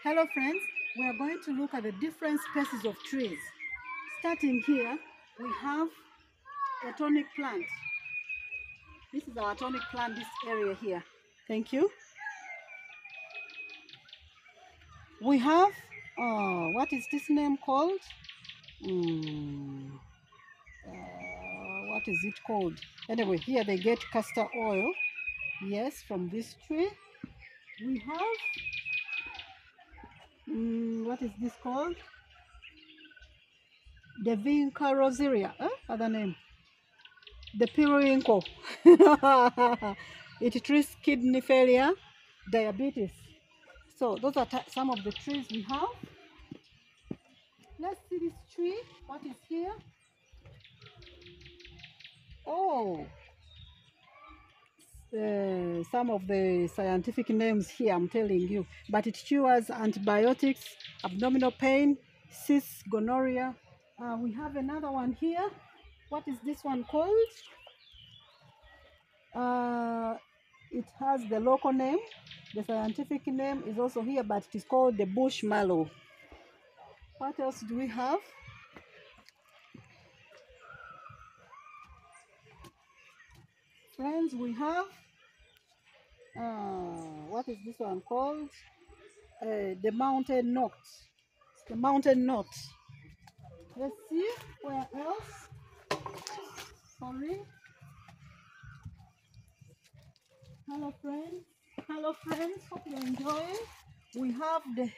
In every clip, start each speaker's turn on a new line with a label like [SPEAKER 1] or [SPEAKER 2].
[SPEAKER 1] Hello friends, we are going to look at the different species of trees. Starting here, we have a tonic plant. This is our tonic plant, this area here. Thank you. We have, what is this name called? What is it called? Anyway, here they get castor oil, yes, from this tree. We have, what is this called? The Vinca rosaria, other name. The periwinkle. It treats kidney failure, diabetes. So those are some of the trees we have. Let's see this tree. What is here? Oh, some of the scientific names here, I'm telling you. But it cures antibiotics, abdominal pain, cysts, gonorrhea. We have another one here. What is this one called? It has the local name. The scientific name is also here, but it is called the bush mallow. What else do we have? Friends, we have, what is this one called? The mountain knot. The mountain knot. Let's see, where else? Sorry. Hello friends. Hello friends, hope you're enjoying. We have the,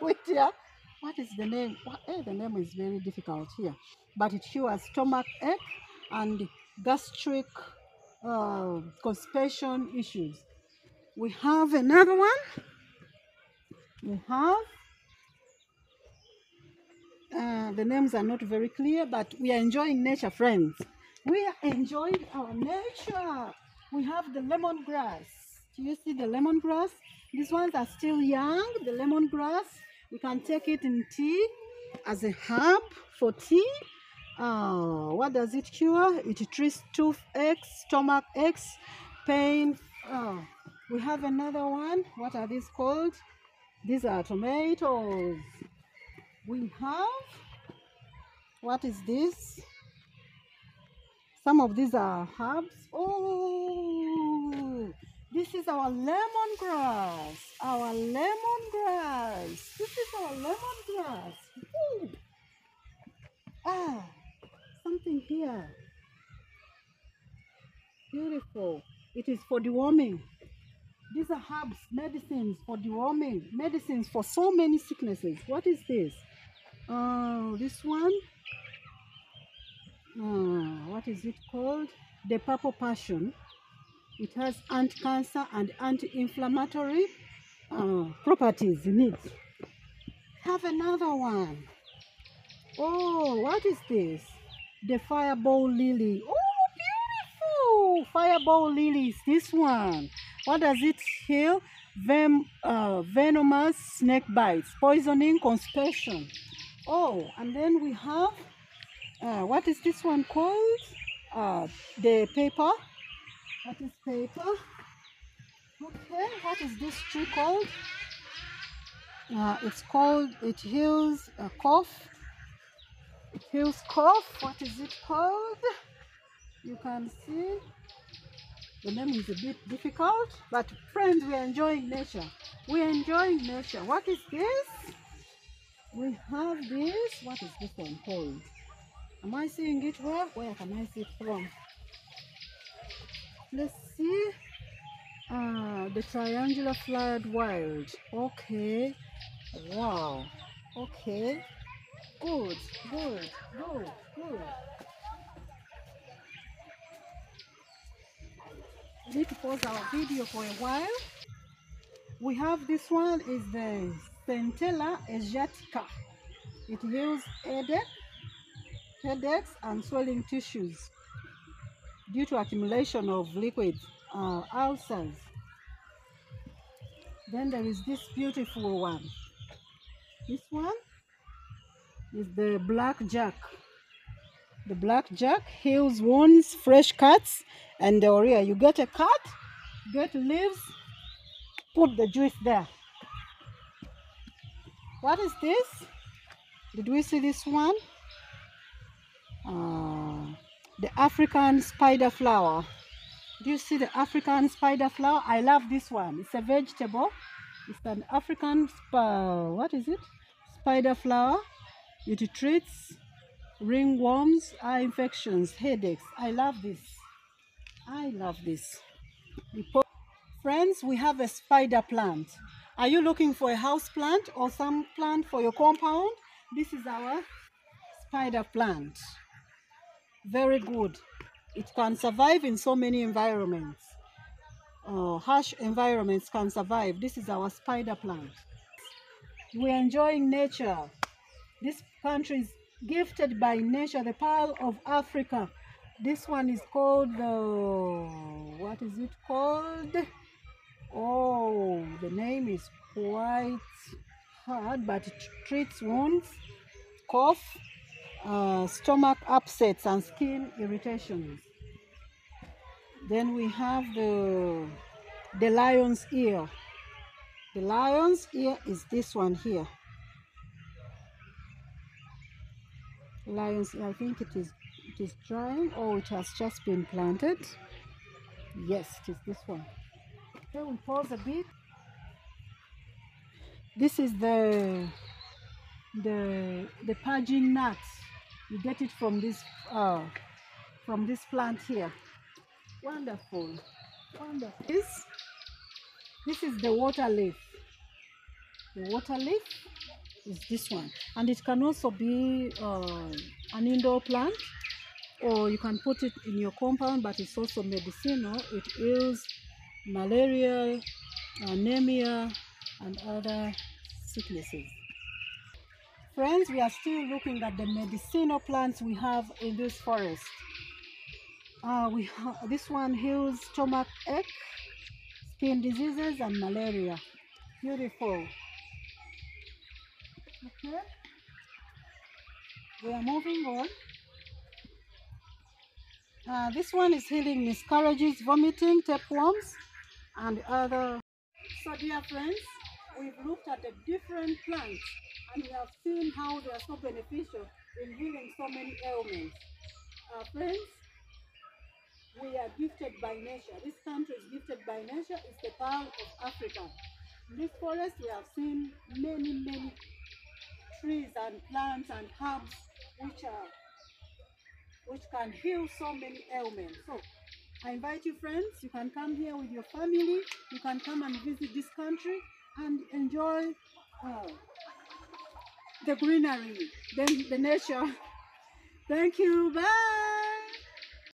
[SPEAKER 1] wait here. What is the name? The name is very difficult here. But it cures stomach ache and gastric constipation issues. We have another one. We have, the names are not very clear, but we are enjoying nature, friends. We are enjoying our nature. We have the lemongrass. Do you see the lemongrass? These ones are still young, the lemongrass. We can take it in tea as a herb for tea. What does it cure? It treats toothaches, stomach aches, pain. We have another one. What are these called? These are tomatoes. We have, what is this? Some of these are herbs. Oh, this is our lemongrass. Our lemongrass. This is our lemongrass. Ooh. Something here. Beautiful. It is for deworming. These are herbs, medicines for deworming, medicines for so many sicknesses. What is this? This one. What is it called? The purple passion. It has anti-cancer and anti-inflammatory properties in it. Have another one. Oh, what is this? The fireball lily. Oh, beautiful! Fireball lilies. This one. What does it heal? Venomous snake bites, poisoning, constipation. Oh, and then we have, what is this one called? The paper. What is paper? Okay, what is this tree called? It's called, it heals cough. It heals cough. What is it called? You can see. The name is a bit difficult, but friends, we are enjoying nature. We are enjoying nature. What is this? We have this. What is this one called? Am I seeing it well? Where can I see it from? Let's see. The triangular flowered wild. Okay. Wow. Okay. Good. Good. Good. Good. We need to pause our video for a while. We have this one is the Centella asiatica. It heals headaches and swelling tissues due to accumulation of liquid, ulcers. Then there is this beautiful one. This one is the blackjack. The blackjack heals wounds, fresh cuts, and diarrhea. You get a cut, get leaves, put the juice there. What is this? Did we see this one? The African spider flower. Do you see the African spider flower? I love this one. It's a vegetable. It's an African, what is it? Spider flower. It treats ringworms, eye infections, headaches. I love this. I love this. Friends, we have a spider plant. Are you looking for a house plant or some plant for your compound? This is our spider plant. Very good. It can survive in so many environments. Harsh environments can survive. This is our spider plant. We're enjoying nature. This country is gifted by nature, the Pearl of Africa. This one is called, what is it called? Oh, the name is quite hard, but it treats wounds, cough, stomach upsets, and skin irritations. Then we have the lion's ear. The lion's ear is this one here. Lion's ear, I think it is drying, or it has just been planted. Yes, it is this one. Okay, we pause a bit. This is the paging nut. You get it from this plant here. Wonderful, wonderful. This is the water leaf. The water leaf is this one, and it can also be an indoor plant, or you can put it in your compound, but it's also medicinal. It heals malaria, anemia, and other sicknesses. Friends, we are still looking at the medicinal plants we have in this forest. This one heals stomach ache, skin diseases, and malaria. Beautiful. Okay, we are moving on. This one is healing miscarriages, vomiting, tapeworms, and other. So dear friends, we've looked at the different plants and we have seen how they are so beneficial in healing so many ailments. Friends, we are gifted by nature. This country is gifted by nature. It's the Pearl of Africa. In this forest, we have seen many trees and plants and herbs which can heal so many ailments. So I invite you, friends, you can come here with your family. You can come and visit this country and enjoy the greenery, the nature. Thank you. Bye.